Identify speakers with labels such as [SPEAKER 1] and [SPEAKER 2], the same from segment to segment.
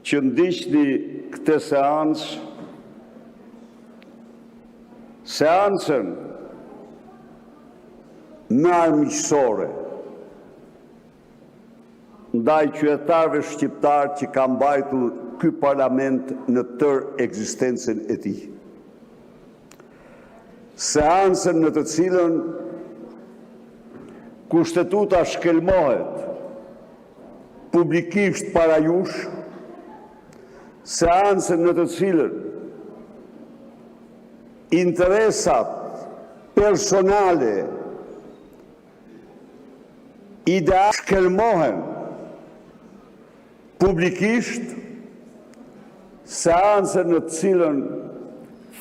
[SPEAKER 1] që ndiqni këtë seancën më armiqësore ndaj qytetarëve shqiptar që ka mbajtur ky parlament në tërë ekzistencën e tij. Seancën në të cilën kushtetuta shkelmohet publikisht para jush, seancën në të cilën interesat personale ideal shkelmohen publikisht, seancën në të cilën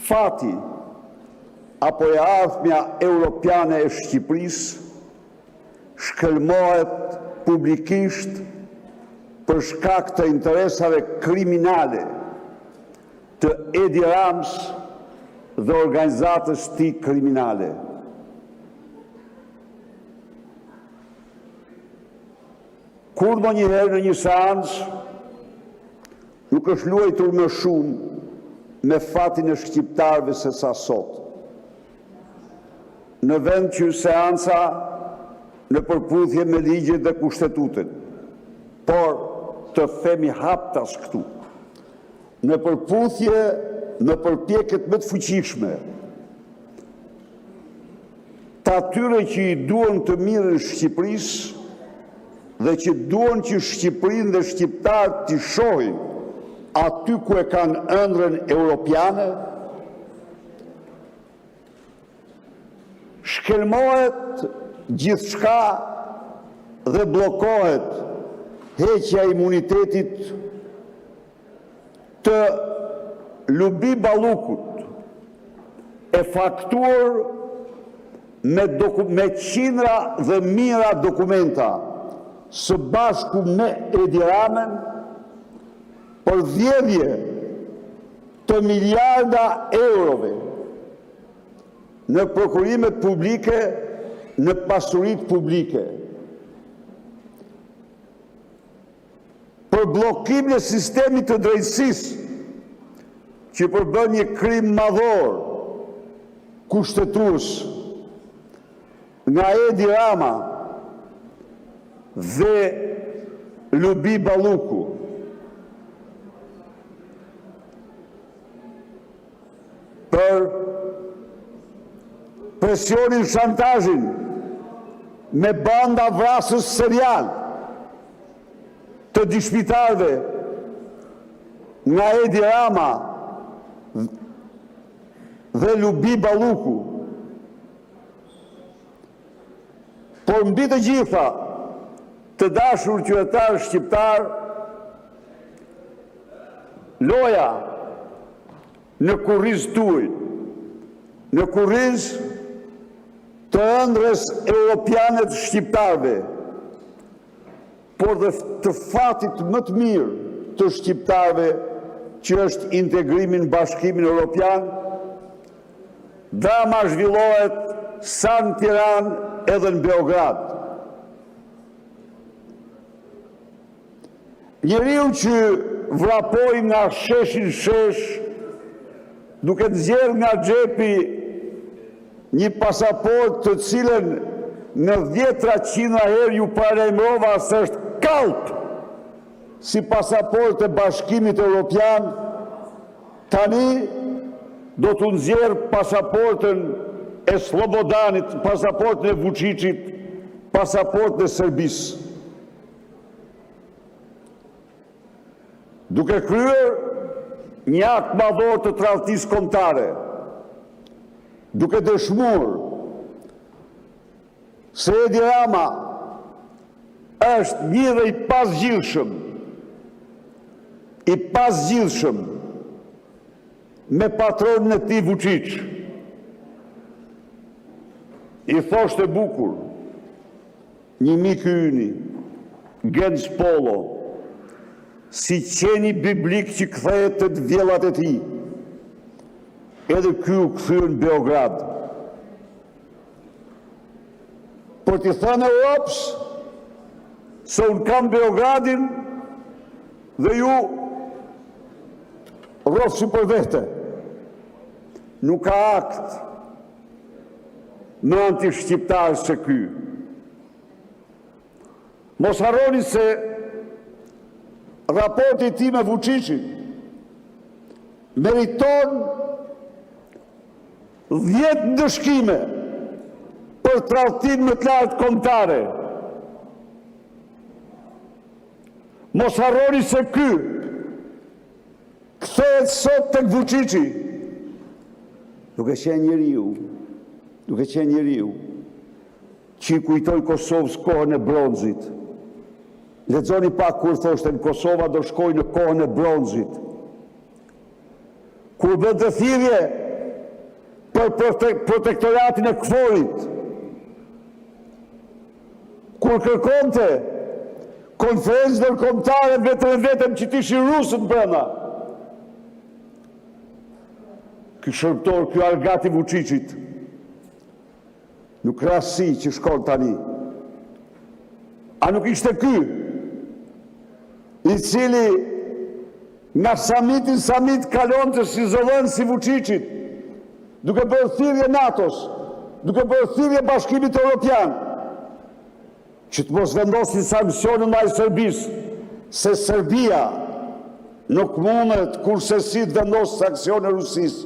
[SPEAKER 1] fati apo e ardhmja europiane e Shqipërisë shkelmohet publikisht për shkak të interesave kriminale të Edi Rams dhe organizatës tij kriminale. Kur ndonjëherë në një seancë nuk është luajtur më shumë me fatin e shqiptarëve se sa sot. Në vend që seanca në përputhje me ligjet dhe kushtetutën, por të themi haptas këtu, në përputhje me përpjekjet më të fuqishme të atyre që i duan të mirën Shqipërisë dhe që duan që Shqipërinë dhe shqiptarët të shohin aty ku e kanë ëndrrën europiane, shkelmohet gjithçka dhe bllokohet heqja e imunitetit të Lubi Ballukut, e faktuar me qindra dhe mijëra dokumenta së bashku me Edi Ramën për dhjedhje të miliarda eurove në prokurimet publike, në pasuritë publike, për bllokimin e sistemit të drejtësisë që përbën një krim madhor kushtetues nga Edi Rama dhe Lubi Balluku. Për presionin, shantazhin me banda vrasës serial të dëshmitarëve nga Edi Rama dhe Lubi Balluku. Por mbi të gjitha, të dashur qytetarë shqiptar, loja në kurriz tuaj, në kurriz të ëndrrës europiane të shqiptarëve, por dhe të fatit më të mirë të shqiptarëve që është integrimi në Bashkimin Evropian, drama zhvillohet sa në Tiranë edhe në Beograd. Njeriu që vrapoi nga sheshin shesh, duke nxjerrë nga xhepi një pasaport të cilën në 10-100 herë ju paralajmërova se është kalp si pasaport e Bashkimit Evropian, tani do të nxjerr pasaportën e Slobodanit, pasaportën e Vučićit, pasaportën e Serbisë. Duke kryer një akt madhor të tradhtisë kombëtare, duke dëshmuar se Edi Rama është një dhe i pasgjidhshëm me patronën e tij Vučić. I thoshte bukur një mik i yni, Gens Polo, si qeni biblik që kthehet të vjellat e tij, edhe ky u kthye në Beograd. Por t'i thënë Europës se unë kam Beogradin dhe ju rrofshi për vete. Nuk ka akt në anti-shqiptarës që ky. Mos harroni se raporti ti me Vučićin meriton 10 ndëshkime për tradhtim më të lartë kombëtare. Mos harroni se ky kthehet sot tek Vučići duke qenë njeriu që i kujtoi Kosovës kohën e bronzit. Lexoni pak kur thoshte në Kosova do shkoj në kohën e bronzit. Kur bën të thirrje për protektoratin e Kforit. Kur kërkonte konferencë ndërkombëtare vetëm që t'ishin rusët brenda. Ky shërbëtor, ky argati Vučićit, nuk rasti që shkon tani. A nuk ishte ky i cili nga samit kalon të izolon si Vučićit, duke bërë thirrje NATO-s, duke bërë thirrje Bashkimit Evropian, që të mos vendosin sankcione ndaj Serbisë, se Serbia nuk mundet kurse si të vendosë sankcione Rusisë.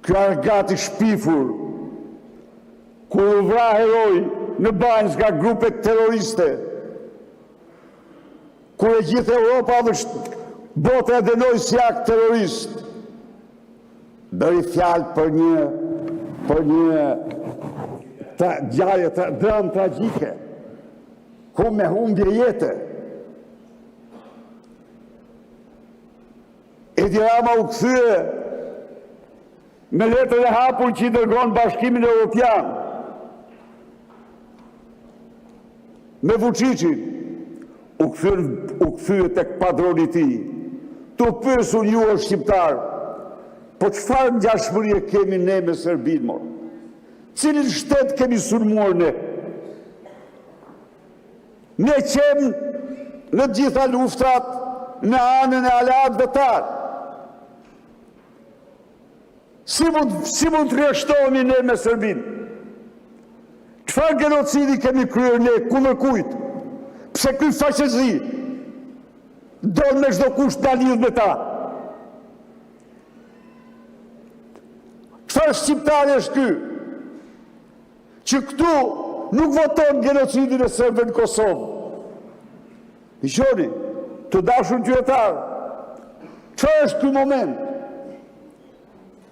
[SPEAKER 1] Ky argati shpifur, kur u vra heroj në banjë nga grupet terroriste, kur e gjithë Europa dhe botë e dënoi si akt terrorist, bëri fjalë për një dramë tragjike, ku me humbje jete. Edi Rama u kthye me letër e hapur që i dërgon Bashkimin Evropian me Vučićin, u kthye tek padroni i tij. Tu pyesur ju o shqiptar, po çfarë ngjashmërie kemi ne me Serbinë, mor? Cilin shtet kemi sulmuar ne? Ne qenë në gjitha luftrat në anën e aleatëve tanë. Si mund të rreshtohemi ne me Serbinë? Çfarë genocidi kemi kryer ne kundër kujt? Pse ky faqezi don me çdo kusht ta lidh me ta? Çfarë shqiptari është ky? Që këtu nuk voton genocidin e serbëve në Kosovë. Dëgjoni, të dashur qytetar, çfarë është ky moment?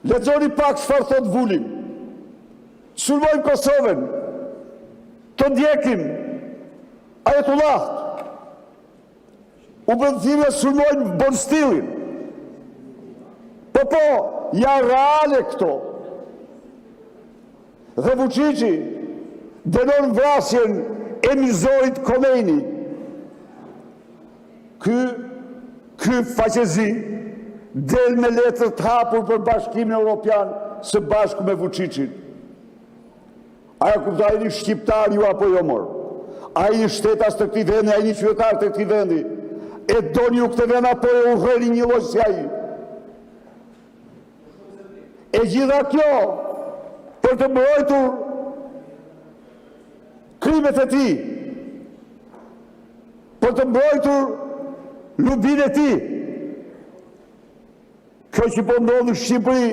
[SPEAKER 1] Lexoni pak çfarë thot Vulin. Sulmojmë Kosovën, të ndjekim Ajatullah, u bëndhime sulmojnë Bonstilin. Po, janë reale këto. Dhe Vučići dënon vrasjen e Mizorit Khomeini. Ky faqezi del me letër të hapur për Bashkimin Evropian së bashku me Vučićin. Aja kuptaj një shqiptar ju apo jo mor? A i një shtetas të këti vendi, a i një qytetar të këti vendi, e do një këtë vend apo e uhreni një lojë si a i. E gjitha kjo, për të mbrojtur krimet e ti, për të mbrojtur lubin e ti. Kjo që po ndodhë në Shqipëri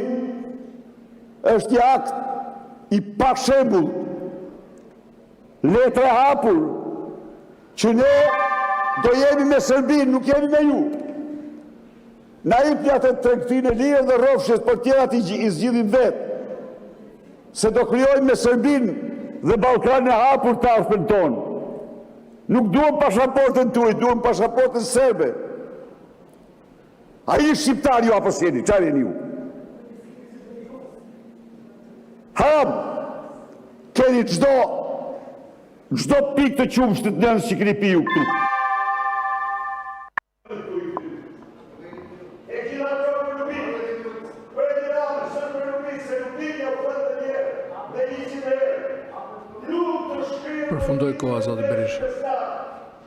[SPEAKER 1] është një akt i pak shembull, letra hapur, që ne do jemi me Serbinë, nuk jemi me ju. Na ipnjat e tregtinë e lirë dhe rrofshes për tjerat i zgjidhin vetë, se do krijojmë me Serbinë dhe Ballkanin e hapur të afërm tonë. Nuk duam pasaportën tuaj, duam pasaportën serbe. A i shqiptar ju apo s'jeni, çfarë jeni ju? Haram, keni çdo pikë të qumshtit nërës që keni piju këtu. E gjitha të për lubinë, për e gjitha më shënë për lubinë, se lubinë e u fëtë të njerë, dhe i që dhe lumë të shkrimë...
[SPEAKER 2] Përfundoj koha, Zoti Berisha.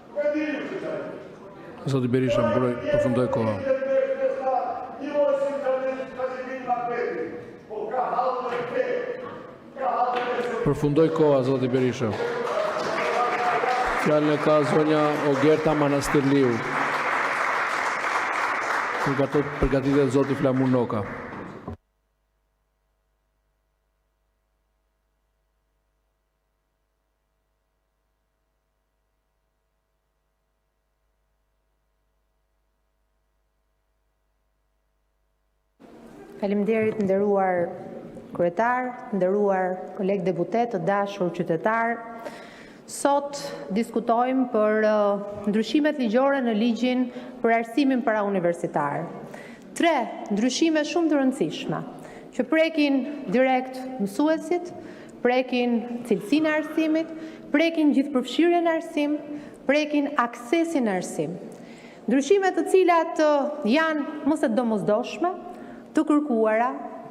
[SPEAKER 1] Nuk e diri që qajtë.
[SPEAKER 2] Zoti Berisha, përfundoj koha. Përfundoj koha, zoti Berisha. Fjalën e ka zonja Ogerta Manastirliu. Përgatitet zoti Flamur Noka.
[SPEAKER 3] Faleminderit nderuar kryetar, nderuar kolegë deputet, të dashur qytetar. Sot diskutojmë për ndryshimet ligjore në ligjin për arsimin parauniversitar. 3 ndryshime shumë të rëndësishme, që prekin direkt mësuesit, prekin cilësinë e arsimit, prekin gjithëpërfshirjen e arsim, prekin aksesin e arsim. Ndryshime të cilat janë mos e domosdoshme, të kërkuara,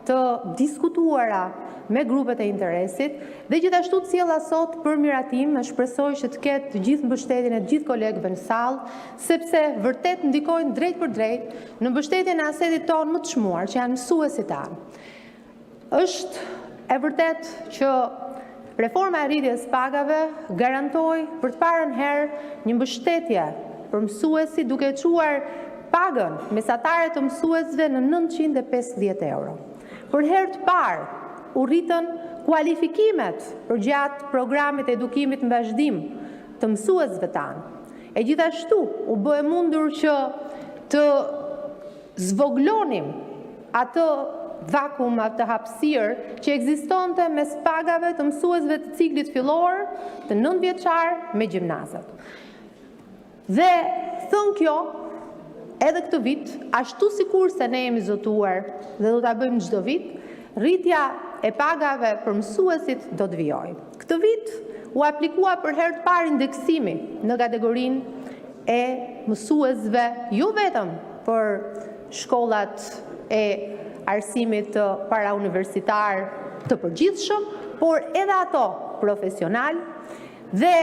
[SPEAKER 3] të diskutuara me grupet e interesit dhe gjithashtu të sjella sot për miratim, shpresoj që të ketë të gjithë mbështetjen e të gjithë kolegëve në sallë, sepse vërtet ndikojnë drejt për drejt në mbështetjen e asetit tonë më të çmuar, që janë mësuesit tanë. Është e vërtet që reforma e rritjes pagave garantoi për të parën herë një mbështetje për mësuesi duke çuar pagën mesatare të mësuesve në 950 euro. Për herë të parë u rritën kualifikimet për gjatë programit e edukimit në vazhdim të mësuesve tanë. E gjithashtu u bë e mundur që të zvoglonim atë vakum, atë hapësirë që ekzistonte mes pagave të mësuesve të ciklit fillor, të 9 vjeçar me gjimnazat. Dhe thënë kjo, edhe këtë vit, ashtu sikur se ne jemi zotuar dhe do ta bëjmë çdo vit, rritja e pagave për mësuesit do të vijojë. Këtë vit u aplikua për herë të parë indeksimi në kategorinë e mësuesve, jo vetëm për shkollat e arsimit parauniversitar të përgjithshëm, por edhe ato profesional dhe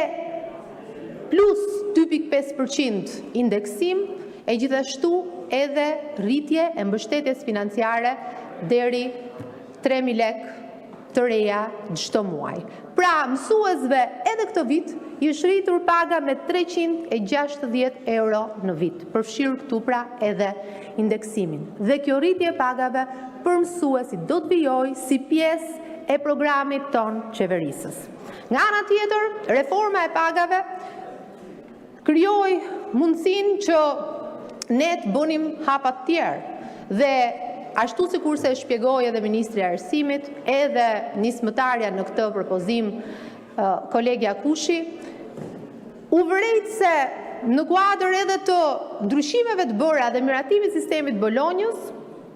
[SPEAKER 3] plus 2.5% indeksim, e gjithashtu edhe rritje e mbështetjes financiare deri 3.000 lek të reja çdo muaj. Pra, mësuesve edhe këtë vit i është rritur paga me 360 euro në vit, përfshirë këtu pra edhe indeksimin. Dhe kjo rritje pagave për mësuesit do të vijojë si pjesë e programit ton qeverisës. Nga ana tjetër, reforma e pagave krijoi mundësinë që ne të bënim hapat tjerë dhe ashtu sikur se shpjegoi edhe Ministri i Arsimit, edhe nismëtarja në këtë propozim kolegja Kushi, u vërejt se në kuadër edhe të ndryshimeve të bëra dhe miratimit sistemit Bolonjës,